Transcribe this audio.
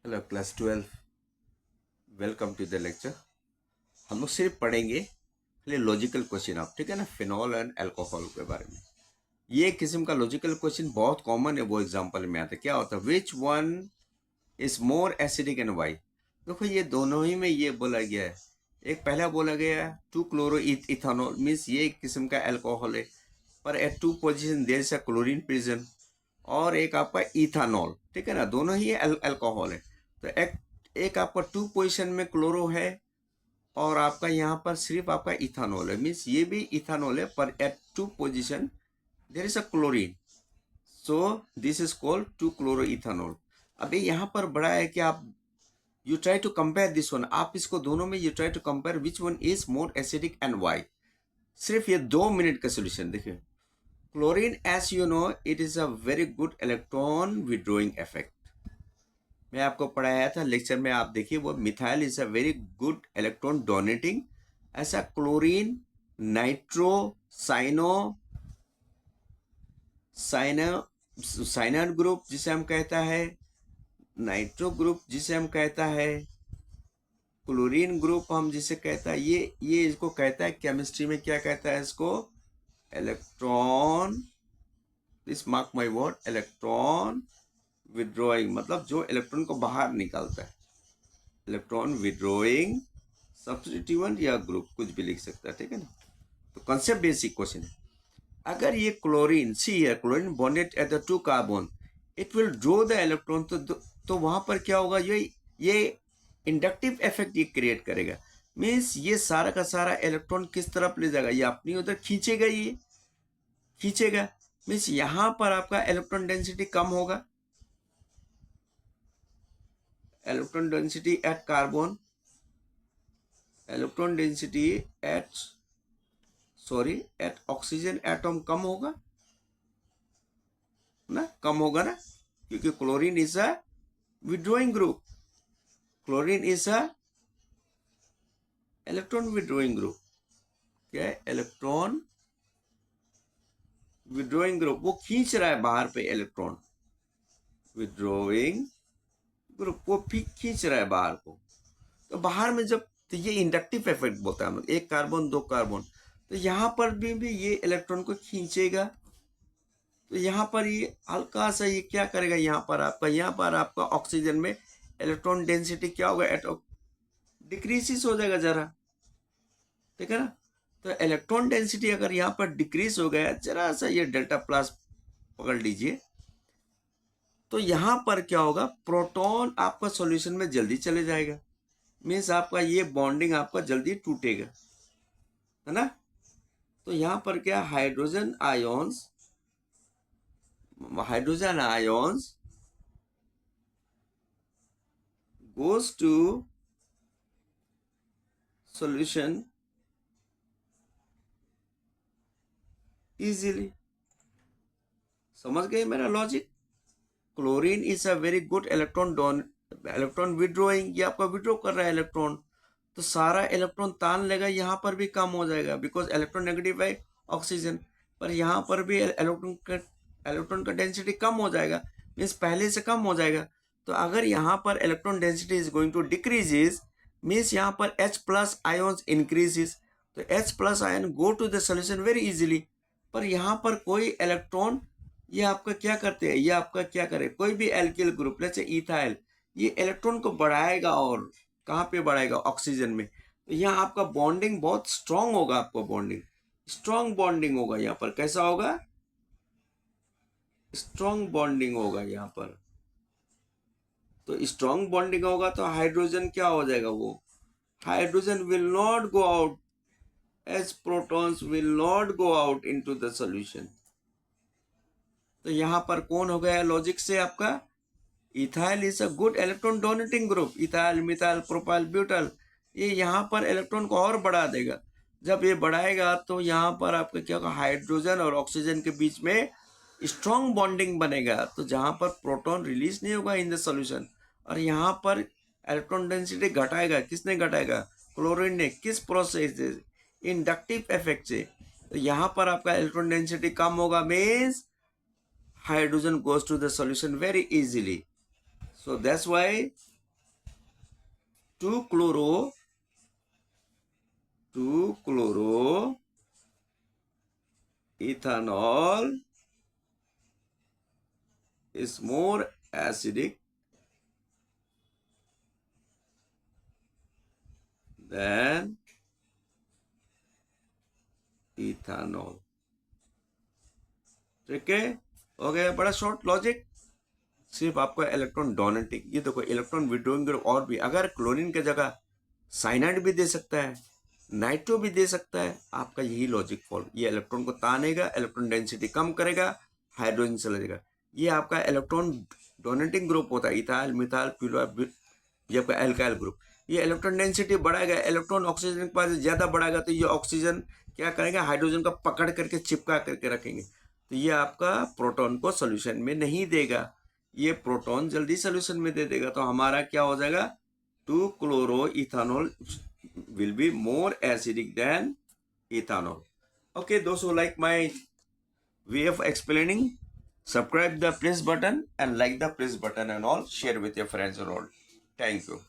Hello class 12। Welcome to the lecture. हम लोग सिर्फ पढ़ेंगे खाली लॉजिकल क्वेश्चन आप, ठीक है ना, फिनॉल एंड अल्कोहल के बारे में। ये एक किस्म का लॉजिकल क्वेश्चन बहुत कॉमन है, वो एग्जांपल में आता है। क्या होता है, which one is more acidic and why. देखो ये दोनों ही में ये बोला गया है। एक पहला बोला गया है 2 क्लोरो इथानॉल मीन्स ये एक किस्म का अल्कोहल है, पर at 2 position there is a chlorine present. और एक आपका इथानॉल, ठीक है ना, दोनों ही अल्कोहल है। तो एक आपका 2 पोजिशन में क्लोरो है और आपका यहाँ पर सिर्फ आपका इथानॉल है, मीन्स ये भी इथानॉल है, पर at 2 position there is a chlorine. So this is called 2 chloro ethanol. अभी यहाँ पर बड़ा है कि आप you try to compare this one, आप इसको दोनों में you try to compare which one is more acidic and why. सिर्फ ये 2 मिनट का सोल्यूशन देखिए। Chlorine, as you know, it is a very good electron withdrawing effect. मैं आपको पढ़ाया था लेक्चर में, आप देखिए वो methyl is a very good electron donating. ऐसा chlorine, nitro, cyano cyano cyanide group जिसे हम कहता है, नाइट्रो ग्रुप जिसे हम कहता है, क्लोरीन ग्रुप हम जिसे कहता है, ये इसको कहता है केमिस्ट्री में, क्या कहता है इसको, electron, this mark my word, electron withdrawing, मतलब जो इलेक्ट्रॉन को बाहर निकालता है। इलेक्ट्रॉन विड्रॉइंग सब्स्टिट्यूएंट या ग्रुप कुछ भी लिख सकता है, ठीक है ना। तो कंसेप्ट बेसिक क्वेश्चन है। अगर ये क्लोरीन, सी है chlorine bonded at the 2 carbon, it will draw the electron. तो वहां पर क्या होगा, ये इंडक्टिव इफेक्ट ये क्रिएट करेगा। मीन्स ये सारा का सारा इलेक्ट्रॉन किस तरफ ले जाएगा, ये अपनी उधर खींचेगा, ये खींचेगा। मीन्स यहां पर आपका इलेक्ट्रॉन डेंसिटी कम होगा। Electron density at carbon, electron density at at oxygen atom कम होगा ना, कम होगा ना, क्योंकि chlorine is a withdrawing group. Chlorine is a electron withdrawing group. क्या है, इलेक्ट्रॉन विड्रॉइंग ग्रुप, वो खींच रहा है बाहर पे इलेक्ट्रॉन। विड्रॉइंग ग्रुप वो खींच रहा है बाहर को। तो बाहर में जब, तो ये इंडक्टिव इफेक्ट बोलता है हम लोग, एक कार्बन दो कार्बन, तो यहां पर भी ये इलेक्ट्रॉन को खींचेगा। तो यहाँ पर ये हल्का सा ये क्या करेगा, यहाँ पर आपका ऑक्सीजन में इलेक्ट्रॉन डेंसिटी क्या होगा, डिक्रीज हो जाएगा जरा, ठीक है ना। तो इलेक्ट्रॉन डेंसिटी अगर यहाँ पर डिक्रीज हो गया जरा सा, ये डेल्टा प्लस पकड़ लीजिए, तो यहाँ पर क्या होगा, प्रोटॉन आपका सॉल्यूशन में जल्दी चले जाएगा। मीन्स आपका ये बॉन्डिंग आपका जल्दी टूटेगा, है ना। तो यहाँ पर क्या, hydrogen ions goes to solution easily। समझ गए मेरा logic. Chlorine is a very good electron withdrawing, ये आपका विड्रॉ कर रहा है इलेक्ट्रॉन, तो सारा इलेक्ट्रॉन तान लेगा, यहाँ पर भी कम हो जाएगा, बिकॉज इलेक्ट्रॉन नेगेटिव है ऑक्सीजन, पर यहाँ पर भी इलेक्ट्रॉन का डेंसिटी कम हो जाएगा, मीन्स पहले से कम हो जाएगा। तो अगर यहाँ पर electron density is going to decreases, means यहाँ पर H प्लस आयोन्स इंक्रीजेस, तो H plus ion go to the solution very easily. पर यहाँ पर कोई इलेक्ट्रॉन, ये आपका क्या करते हैं, ये आपका क्या करे, कोई भी एल्किल ग्रुप जैसे इथाइल, ये इलेक्ट्रॉन को बढ़ाएगा, और कहाँ पे बढ़ाएगा, ऑक्सीजन में। तो यहाँ आपका बॉन्डिंग बहुत स्ट्रांग होगा, आपका बॉन्डिंग स्ट्रांग बॉन्डिंग होगा, यहाँ पर कैसा होगा, स्ट्रांग बॉन्डिंग होगा यहाँ पर। तो स्ट्रांग बॉन्डिंग होगा तो हाइड्रोजन क्या हो जाएगा, वो hydrogen will not go out, as protons will not go out into the solution. तो यहाँ पर कौन हो गया लॉजिक से आपका, ethyl is a good electron donating group, ethyl methyl propyl butyl, ये यहाँ पर इलेक्ट्रॉन को और बढ़ा देगा। जब ये बढ़ाएगा तो यहाँ पर आपका क्या होगा, हाइड्रोजन और ऑक्सीजन के बीच में स्ट्रॉन्ग बॉन्डिंग बनेगा, तो जहाँ पर प्रोटॉन रिलीज नहीं होगा इन द सॉल्यूशन, और यहाँ पर इलेक्ट्रॉन डेंसिटी घटाएगा, किसने घटाएगा, क्लोरीन ने, किस प्रोसेस से, इंडक्टिव इफेक्ट से। तो यहाँ पर आपका इलेक्ट्रॉन डेंसिटी कम होगा, means hydrogen goes to the solution very easily. So that's why 2 chloro ethanol is more acidic than ethanol. ठीक है, हो गया बड़ा शॉर्ट लॉजिक. सिर्फ आपको इलेक्ट्रॉन डोनेटिंग, ये देखो इलेक्ट्रॉन विड्रॉइंग ग्रुप, और भी अगर क्लोरीन की जगह साइनाइड भी दे सकता है, नाइट्रो भी दे सकता है, आपका यही लॉजिक फॉलो. ये इलेक्ट्रॉन को तानेगा, इलेक्ट्रॉन डेंसिटी कम करेगा, हाइड्रोजन चला जाएगा. ये आपका इलेक्ट्रॉन डोनेटिंग ग्रुप होता है, इथाइल मिथाइल फ्यूराइल, ये आपका एल्काइल ग्रुप. ये इलेक्ट्रॉन डेंसिटी बढ़ाएगा, इलेक्ट्रॉन ऑक्सीजन के पास ज्यादा बढ़ाएगा, तो ये ऑक्सीजन क्या करेगा, हाइड्रोजन का पकड़ करके चिपका करके रखेंगे. तो ये आपका प्रोटॉन को सोल्यूशन में नहीं देगा, ये प्रोटॉन जल्दी सोल्यूशन में दे देगा. तो हमारा क्या हो जाएगा, 2 chloro ethanol will be more acidic than ethanol. Okay, those who like my way of explaining, subscribe the please button and like the please button and all, share with your friends and all. Thank you.